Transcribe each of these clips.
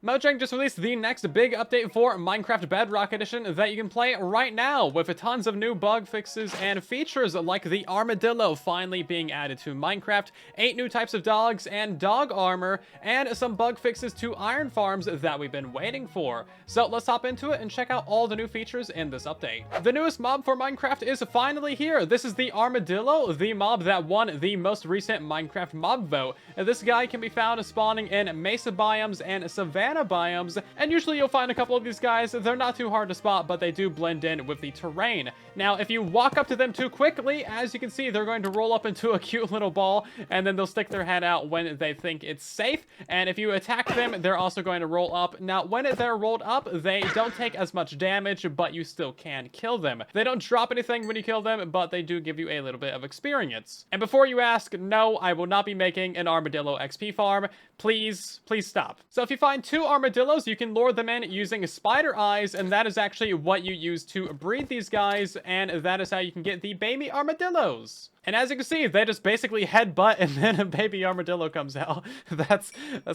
Mojang just released the next big update for Minecraft Bedrock Edition that you can play right now, with tons of new bug fixes and features like the armadillo finally being added to Minecraft, 8 new types of dogs and dog armor, and some bug fixes to iron farms that we've been waiting for. So let's hop into it and check out all the new features in this update. The newest mob for Minecraft is finally here. This is the armadillo, the mob that won the most recent Minecraft mob vote. And this guy can be found spawning in mesa biomes and savanna biomes, and usually you'll find a couple of these guys. They're not too hard to spot, but they do blend in with the terrain. Now, if you walk up to them too quickly, as you can see, they're going to roll up into a cute little ball, and then they'll stick their head out when they think it's safe. And if you attack them, they're also going to roll up. Now, when they're rolled up, they don't take as much damage, but you still can kill them. They don't drop anything when you kill them, but they do give you a little bit of experience. And before you ask, no, I will not be making an armadillo XP farm. Please stop. So if you find 2 armadillos, you can lure them in using spider eyes, and that is actually what you use to breed these guys, and that is how you can get the baby armadillos. And as you can see, they just basically headbutt and then a baby armadillo comes out. That's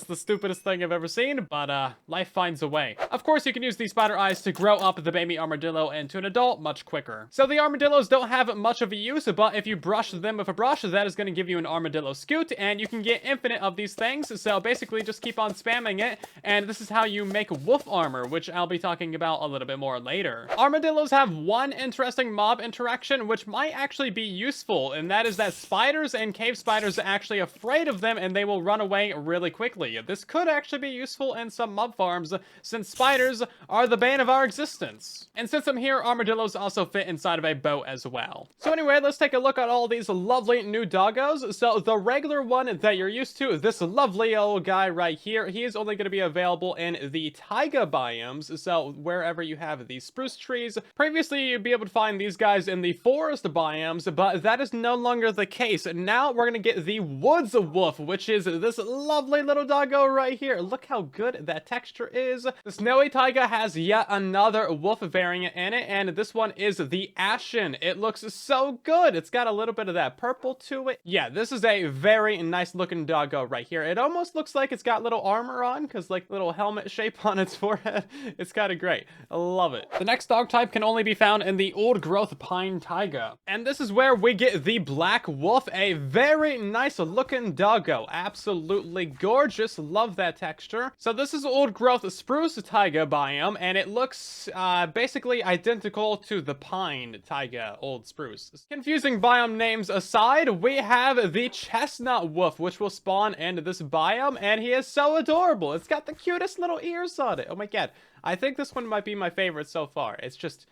the stupidest thing I've ever seen, but life finds a way. Of course, you can use these spider eyes to grow up the baby armadillo into an adult much quicker. So the armadillos don't have much of a use, but if you brush them with a brush, that is going to give you an armadillo scoot, and you can get infinite of these things. So basically just keep on spamming it, and this is how you make wolf armor, which I'll be talking about a little bit more later. Armadillos have one interesting mob interaction, which might actually be useful, and that is that spiders and cave spiders are actually afraid of them, and they will run away really quickly. This could actually be useful in some mob farms, since spiders are the bane of our existence. And since I'm here, armadillos also fit inside of a boat as well. So anyway, let's take a look at all these lovely new doggos. So the regular one that you're used to, this lovely old guy right here, he is only going to be available in the taiga biomes, so wherever you have these spruce trees. Previously, you'd be able to find these guys in the forest biomes, but that is no longer the case. Now we're gonna get the woods wolf, which is this lovely little doggo right here. Look how good that texture is. The snowy taiga has yet another wolf variant in it, and this one is the ashen. It looks so good. It's got a little bit of that purple to it. Yeah, this is a very nice looking doggo right here. It almost looks like it's got little armor on, because like little helmet shape on its forehead. It's kind of great. I love it. The next dog type can only be found in the old growth pine taiga, and this is where we get the black wolf, a very nice looking doggo. Absolutely gorgeous. Love that texture. So this is old growth spruce taiga biome, and it looks basically identical to the pine taiga old spruce. Confusing biome names aside, we have the chestnut wolf, which will spawn into this biome, and he is so adorable. It's got the cutest little ears on it. Oh my god. I think this one might be my favorite so far. It's just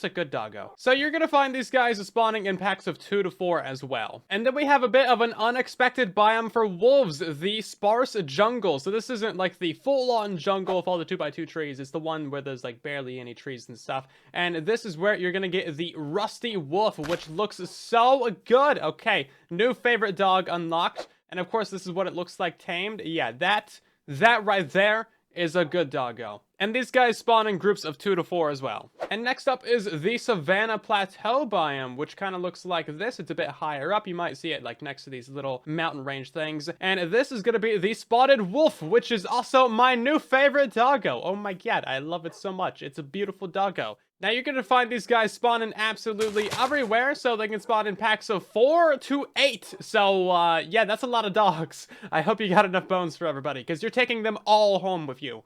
a good doggo. So you're gonna find these guys spawning in packs of 2 to 4 as well. And then we have a bit of an unexpected biome for wolves, the sparse jungle. So this isn't like the full-on jungle with all the 2x2 trees. It's the one where there's like barely any trees and stuff. And this is where you're gonna get the rusty wolf, which looks so good. Okay, new favorite dog unlocked. And of course, this is what it looks like tamed. Yeah, that right there is a good doggo. And these guys spawn in groups of 2 to 4 as well. And next up is the Savannah Plateau biome, which kind of looks like this. It's a bit higher up. You might see it like next to these little mountain range things. And this is going to be the Spotted Wolf, which is also my new favorite doggo. Oh my god, I love it so much. It's a beautiful doggo. Now you're going to find these guys spawning absolutely everywhere, so they can spawn in packs of 4 to 8. So yeah, that's a lot of dogs. I hope you got enough bones for everybody, because you're taking them all home with you.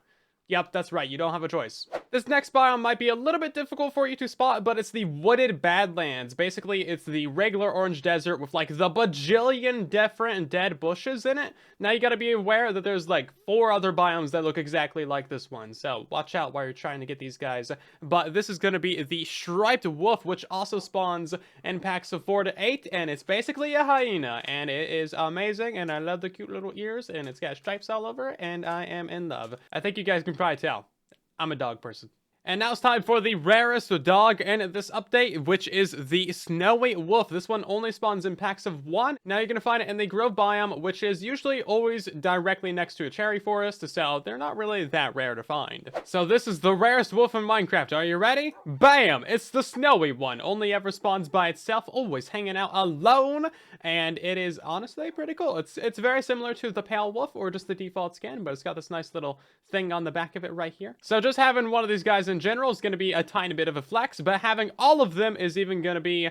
Yep, that's right, you don't have a choice. This next biome might be a little bit difficult for you to spot, but it's the Wooded Badlands. Basically, it's the regular orange desert with like the bajillion different dead bushes in it. Now you gotta be aware that there's like 4 other biomes that look exactly like this one, so watch out while you're trying to get these guys. But this is gonna be the Striped Wolf, which also spawns in packs of 4 to 8, and it's basically a hyena, and it is amazing, and I love the cute little ears, and it's got stripes all over, and I am in love. I think you guys can probably tell I'm a dog person. And now it's time for the rarest dog in this update, which is the snowy wolf. This one only spawns in packs of 1. Now you're going to find it in the grove biome, which is usually always directly next to a cherry forest, so they're not really that rare to find. So this is the rarest wolf in Minecraft. Are you ready? Bam! It's the snowy one. Only ever spawns by itself, always hanging out alone, and it is honestly pretty cool. It's very similar to the pale wolf, or just the default skin, but it's got this nice little thing on the back of it right here. So just having one of these guys in general is going to be a tiny bit of a flex, but having all of them is even going to be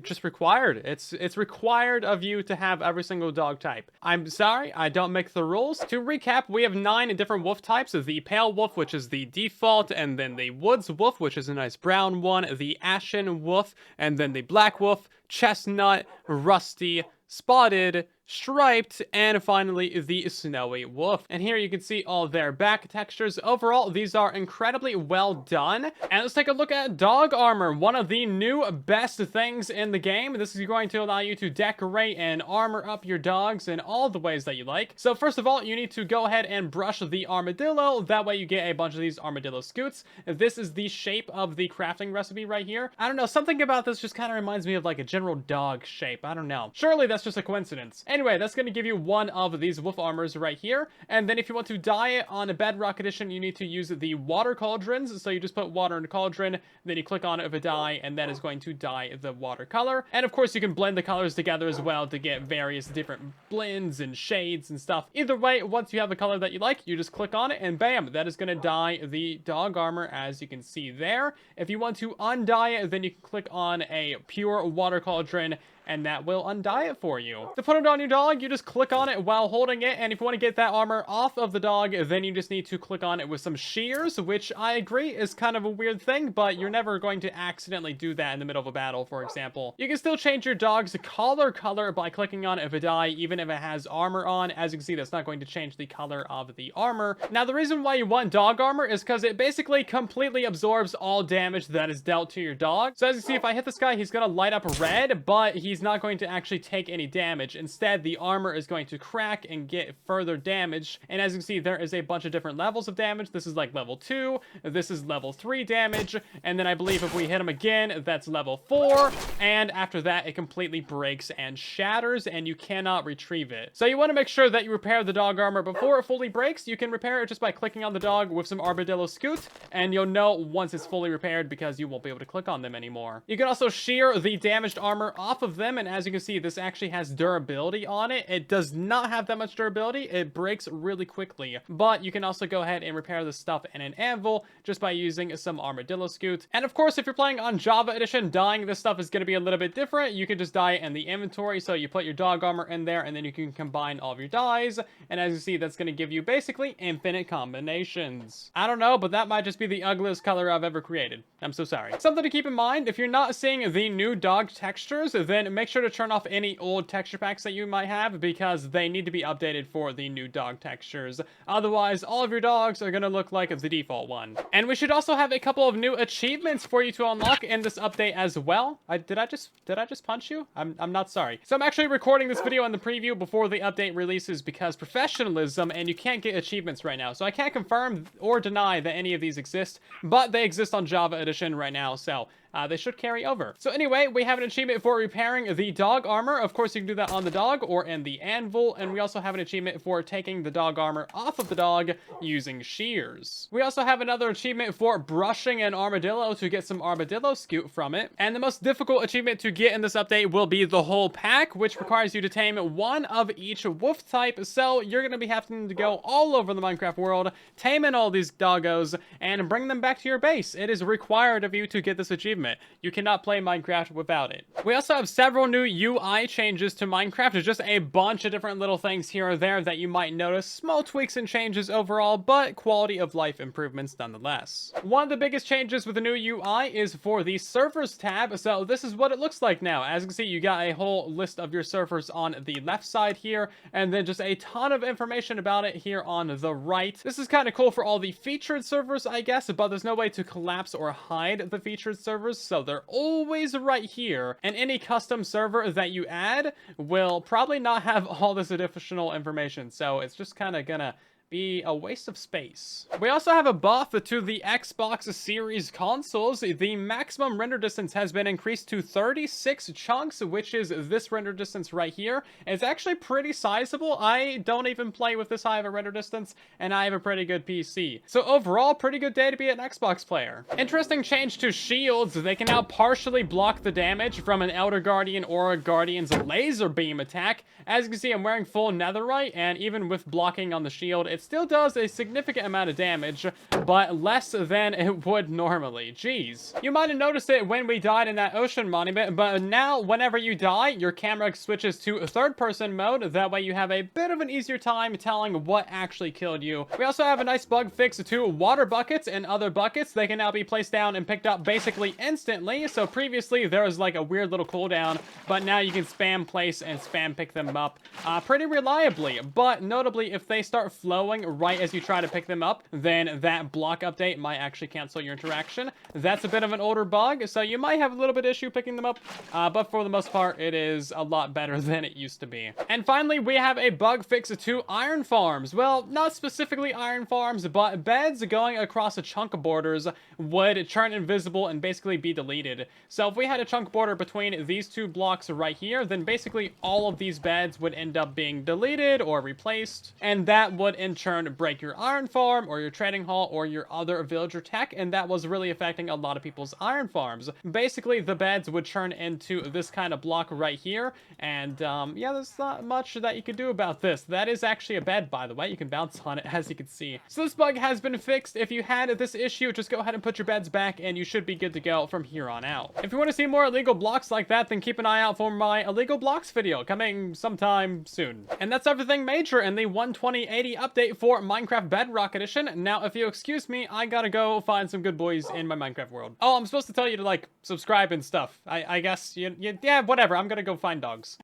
just required. It's required of you to have every single dog type. I'm sorry, I don't make the rules. To recap, we have 9 different wolf types. The pale wolf, which is the default, and then the woods wolf, which is a nice brown one, the ashen wolf, and then the black wolf, chestnut, rusty, spotted, striped, and finally the snowy wolf. And here you can see all their back textures. Overall, these are incredibly well done. And let's take a look at dog armor, one of the new best things in the game. This is going to allow you to decorate and armor up your dogs in all the ways that you like. So first of all, you need to go ahead and brush the armadillo. That way you get a bunch of these armadillo scoots. This is the shape of the crafting recipe right here. I don't know, something about this just kind of reminds me of like a general dog shape. I don't know. Surely that's just a coincidence. Anyway, that's going to give you one of these wolf armors right here. And then if you want to dye it on a Bedrock Edition, you need to use the water cauldrons. So you just put water in a cauldron, then you click on it with a dye, and that is going to dye the water color. And of course, you can blend the colors together as well to get various different blends and shades and stuff. Either way, once you have a color that you like, you just click on it, and bam, that is going to dye the dog armor, as you can see there. If you want to undye it, then you can click on a pure water cauldron, and that will undye it for you. To put it on your dog, you just click on it while holding it, and if you want to get that armor off of the dog, then you just need to click on it with some shears, which I agree is kind of a weird thing, but you're never going to accidentally do that in the middle of a battle, for example. You can still change your dog's collar by clicking on it with a dye, even if it has armor on. As you can see, that's not going to change the color of the armor. Now, the reason why you want dog armor is because it basically completely absorbs all damage that is dealt to your dog. So as you see, if I hit this guy, he's going to light up red, but he's not going to actually take any damage. Instead, the armor is going to crack and get further damage. And as you can see, there is a bunch of different levels of damage. This is like level 2, this is level 3 damage, and then I believe if we hit him again, that's level 4, and after that, it completely breaks and shatters, and you cannot retrieve it. So you want to make sure that you repair the dog armor before it fully breaks. You can repair it just by clicking on the dog with some armadillo scoot, and you'll know once it's fully repaired because you won't be able to click on them anymore. You can also shear the damaged armor off of them, and as you can see, this actually has durability on it. It does not have that much durability. It breaks really quickly, but you can also go ahead and repair this stuff in an anvil just by using some armadillo scoot. And of course, if you're playing on Java Edition, dyeing this stuff is going to be a little bit different. You can just dye it in the inventory, so you put your dog armor in there, and then you can combine all of your dyes, and as you see, that's going to give you basically infinite combinations. I don't know, but that might just be the ugliest color I've ever created. I'm so sorry. Something to keep in mind, if you're not seeing the new dog textures, then make sure to turn off any old texture packs that you might have, because they need to be updated for the new dog textures. Otherwise, all of your dogs are going to look like the default one. And we should also have a couple of new achievements for you to unlock in this update as well. Did I just punch you? I'm not sorry. So I'm actually recording this video in the preview before the update releases because professionalism, and you can't get achievements right now. So I can't confirm or deny that any of these exist, but they exist on Java Edition right now, so they should carry over. So anyway, we have an achievement for repairing the dog armor. Of course, you can do that on the dog or in the anvil. And we also have an achievement for taking the dog armor off of the dog using shears. We also have another achievement for brushing an armadillo to get some armadillo scoot from it. And the most difficult achievement to get in this update will be the whole pack, which requires you to tame one of each wolf type. So you're going to be having to go all over the Minecraft world, taming all these doggos, and bring them back to your base. It is required of you to get this achievement. You cannot play Minecraft without it. We also have several new UI changes to Minecraft. There's just a bunch of different little things here or there that you might notice. Small tweaks and changes overall, but quality of life improvements nonetheless. One of the biggest changes with the new UI is for the servers tab. So this is what it looks like now. As you can see, you got a whole list of your servers on the left side here, and then just a ton of information about it here on the right. This is kind of cool for all the featured servers, I guess, but there's no way to collapse or hide the featured servers, so they're always right here, and any custom server that you add will probably not have all this additional information, so it's just kind of gonna be a waste of space. We also have a buff to the Xbox Series consoles. The maximum render distance has been increased to 36 chunks, which is this render distance right here. It's actually pretty sizable. I don't even play with this high of a render distance, and I have a pretty good PC. So overall, pretty good day to be an Xbox player. Interesting change to shields. They can now partially block the damage from an Elder Guardian or a Guardian's laser beam attack. As you can see, I'm wearing full netherite, and even with blocking on the shield, it still does a significant amount of damage, but less than it would normally. Jeez. You might have noticed it when we died in that ocean monument, but now whenever you die, your camera switches to third-person mode. That way you have a bit of an easier time telling what actually killed you. We also have a nice bug fix to water buckets and other buckets. They can now be placed down and picked up basically instantly. So previously there was like a weird little cooldown, but now you can spam place and spam pick them up pretty reliably. But notably, if they start flowing right as you try to pick them up, then that block update might actually cancel your interaction. That's a bit of an older bug, so you might have a little bit of issue picking them up, but for the most part, it is a lot better than it used to be. And finally, we have a bug fix to iron farms. Well, not specifically iron farms, but beds going across a chunk of borders would turn invisible and basically be deleted. So if we had a chunk border between these two blocks right here, then basically all of these beds would end up being deleted or replaced, and that would in turn break your iron farm or your trading hall or your other villager tech, and that was really affecting a lot of people's iron farms. Basically, the beds would turn into this kind of block right here, and yeah, there's not much that you can do about this. That is actually a bed, by the way. You can bounce on it, as you can see. So this bug has been fixed. If you had this issue, just go ahead and put your beds back, and you should be good to go from here on out. If you want to see more illegal blocks like that, then keep an eye out for my illegal blocks video coming sometime soon. And that's everything major in the 12080 update for Minecraft Bedrock Edition. Now, if you excuse me, I gotta go find some good boys in my Minecraft world. Oh, I'm supposed to tell you to, like, subscribe and stuff. I guess, yeah, whatever. I'm gonna go find dogs.